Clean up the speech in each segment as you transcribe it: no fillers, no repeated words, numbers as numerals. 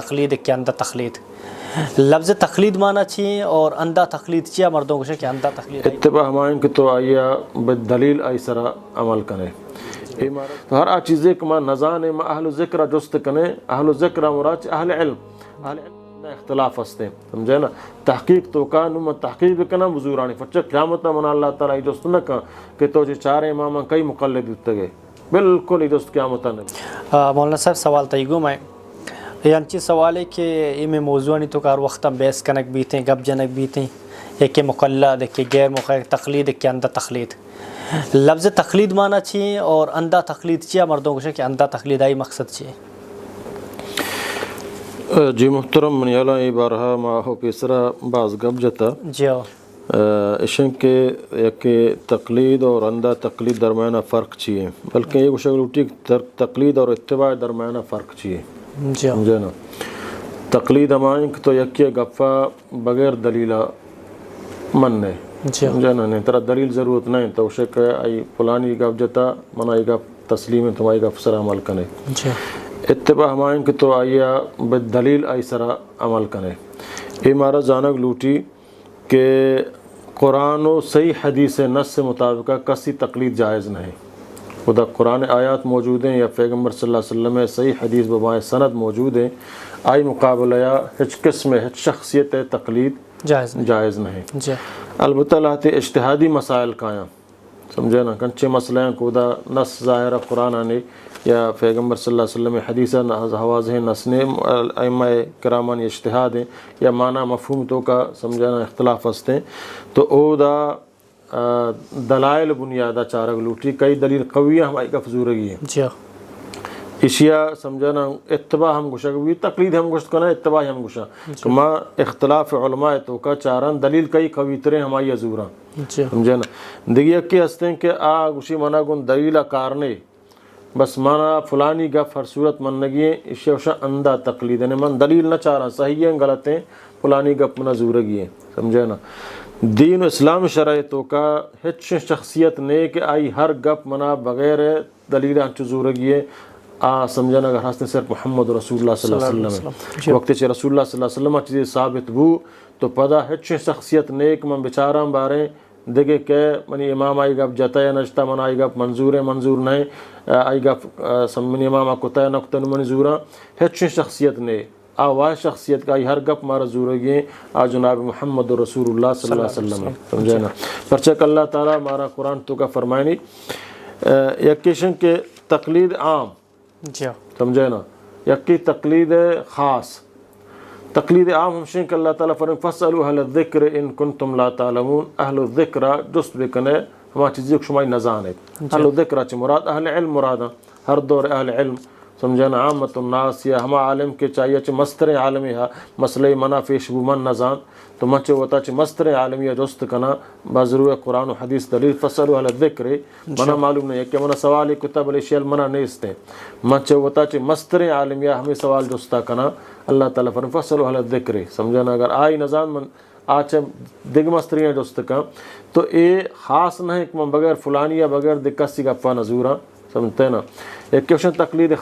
تقلید کے اندھا تقلید لفظ تقلید مانا چاہیے اور اندھا تقلید چیا مردوں کو کہ اندھا تقلید اتباع ہمائن کہ تو آیا بالدلیل آئی سرا عمل کنے تو ہر آ چیزیں کہ ماں نظانے ما اہل ذکر جست کنے اہل ذکر مراد اہل علم اختلاف ہستے سمجھے نا تحقیق تو کا نم تحقیق بکنا بزرگانی فچہ قیامت من اللہ تعالی جست نہ کہ تو چار امام کئی مقلد ہوتے گئے بالکل جست قیامت نے مولانا صاحب سوال تیگو میں یعنی سوال ہے کہ یہ موضوع نہیں تو کار وقت بیس کنک بیتیں گپ جنک بیتیں ایک مقلد ایک غیر مقلد تقلید ایک اندھا تقلید لفظ تقلید مانا چاہیے اور اندھا تقلید چیا مردوں کو کہ اندھا تقلید آئی مقصد چاہیے جی محترم من یالا ای بارہا ما ہو پیسرا بعض گپ جتا جی اشن کے یک تقلید اور اندھا تقلید درمیانہ فرق چاہیے بلکہ یہ شکل اٹھی تقلید اور اتباع درمیانہ فرق چاہیے جی سمجھے نا تقلید ہمائیں تو یکی گفا بغیر دلیلہ مننے سمجھے نا نہیں ترا دلیل ضرورت نہیں تو اسے کہ ای فلانی گف جتا منا ای گف تسلیم ہے تمہاری گف سر عمل کنے اتباع ہمائیں کہ تو آیا بالدلیل آئی سرا عمل کنے یہ مارا جانک لوٹی کہ قرآن و صحیح حدیث نص سے مطابقہ کسی تقلید جائز نہیں خدا قرآن آیات موجود ہیں یا پیغمبر صلی اللہ علیہ وسلم میں صحیح حدیث ببائیں سند موجود ہیں آئی مقابلہ یا ہچ قسم ہچ شخصیت تقلید جائز نہیں البتہ لاتے اجتہادی مسائل کایاں سمجھے نا کنچے مسئلے ہیں خدا نص ظاہرہ قرآن آنے یا پیغمبر صلی اللہ علیہ وسلم حدیثہ حواضح نسنے ائمہ کرامان اجتہاد ہیں یا معنی مفہوم تو کا سمجھانا اختلاف ہستے ہیں تو او دا دلائل بنیادہ چارک لوٹی کئی دلیل قویہ ہماری کا فضورگی ہے اشیاء سمجھانا اتباع ہم گوشا بھی تقلید ہم گوشت کنا اتباع ہم گوشا کہ ما اختلاف علماء تو کا چاران دلیل کئی قوی ترے ہماری ازوراں سمجھانا دیگی اکی ہستے ہیں کہ گوشی منا گن دلیل کارنے بس مانا فلانی گف ہر صورت منگی اشیاء وشا اندھا تقلید ہے من دلیل نہ چاہ رہا صحیح ہیں غلط ہیں فلانی گف منا زورگی ہے سمجھے نا دین و اسلام شرائطوں کا ہچ شخصیت نے کہ آئی ہر گپ منا بغیر دلیل ہنچ زورگی ہے سمجھانا اگر حسن صرف محمد رسول اللہ صلی اللہ علیہ وسلم وقت چھ رسول اللہ صلی اللہ علیہ وسلم چیزیں ثابت بو تو پدا ہچ شخصیت نیک من بچاراں بارے دیکھے کہ منی امام آئی گپ جتا ہے نجتا من آئی گپ منظور ہے منظور نہیں آئی گپ منی امام آکتا ہے نکتن منظوراں ہچ شخصیت نے آواز شخصیت کا ہر گپ مارا زورگی ہے جناب محمد رسول اللہ صلی اللہ علیہ وسلم سمجھے نا پرچک اللہ تعالیٰ مارا قرآن تو کا فرمائنی یکیشن کے تقلید عام سمجھے نا یکی تقلید خاص تقلید عام ہمشین کہ اللہ تعالیٰ فرمائے فَاسْأَلُوا أَهْلَ الذِّكْرِ إِن كُنْتُمْ لَا تَعْلَمُونَ اہل الذکر جست بکنے ہما چیزی کو شمائی نظان ہے اہل الذکر چی مراد اہل علم مرادا ہر دور اہل علم سمجھانا عامت الناس یا ہما عالم کے چاہیے چی مستر عالمی ہا مسئلہ منافع شبو من نظان تو مچے وطا چی مستر عالمی جست کنا بازرو قرآن و حدیث دلیل فصلو اہل الذکر منا معلوم نہیں ہے کہ منا سوالی کتاب الیشیل منا نیستے مچے وطا چی مستر عالمی ہمیں سوال جستا کنا اللہ تعالیٰ فرم فصلو اہل الذکر سمجھانا اگر آئی نظان من آچے دگ مستریاں جست کا تو اے خاص نہیں کہ من بغیر فلانی یا بغیر دکسی گپا نظورا سمجھتے نا ایک کوشن تقلید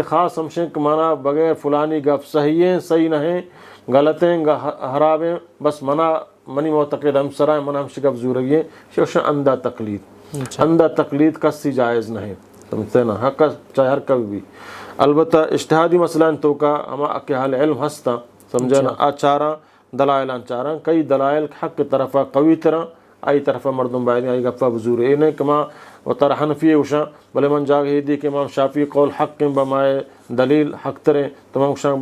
خاص ہمشن کہ مانا بغیر فلانی گپ صحیح ہیں صحیح نہیں غلط ہیں حرام ہیں بس منی معتقد ہم سرائیں منا ہمشن گپ زورگی ہیں شوشن اندھا تقلید کسی جائز نہیں سمجھتے نا حق چاہے ہر کبھی بھی البتہ اجتہادی مسئلہ تو کا ہما کہ حال علم ہستا سمجھے نا آچاراں دلائلان چاراں کئی دلائل حق کی طرفہ قوی طرح آئی طرفہ مردم باید آئی گفہ بزور ہے نہیں کہ ماں و تر حنفی وشا بلے من جاگ ہی دی کہ امام شافعی قول حق کے بمائے دلیل حق ترے تو ماں وشا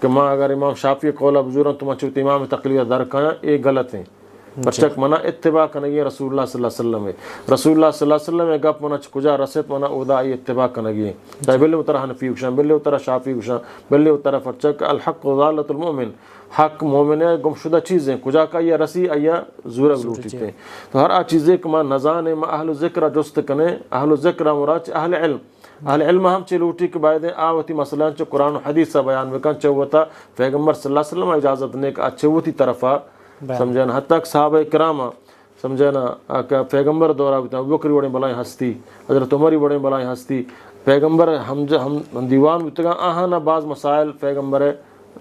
کہ ماں اگر امام شافعی قول بزورن تو ماں چوتی امام تقلید درکایا یہ غلط ہیں بچک منا اتباع کنگی رسول اللہ صلی اللہ علیہ وسلم ہے رسول اللہ صلی اللہ علیہ وسلم ہے گپ منا کجا رسط منا اودا ای اتباع کنگی ہے چاہے بلے اترا حنفی وشا بلے اترا شافعی وشا بلے اترا فرچک الحق ضالت المؤمن حق مومن ہے گمشدہ چیزیں کجا کا یا رسی ایا زورگ لوٹی تھے تو ہر آ چیزیں کہ ماں نظان ہے ماں اہل ذکر جست کنے اہل ذکر مراد اہل علم ہم چی لوٹی کے بعد آوتی مسئلہ چو قرآن و حدیث سا بیان بکن چوتا پیغمبر صلی اللہ علیہ وسلم اجازت نے کہ اچھوتی طرفہ سمجھانا حتی کہ صحابہ کرامہ سمجھانا کہ پیغمبر دورہ بیتا ابوبکر بڑے بلائیں ہستی حضرت عمر بڑے بلائیں ہستی پیغمبر ہم دیوان بیتا گا آہانا بعض مسائل پیغمبر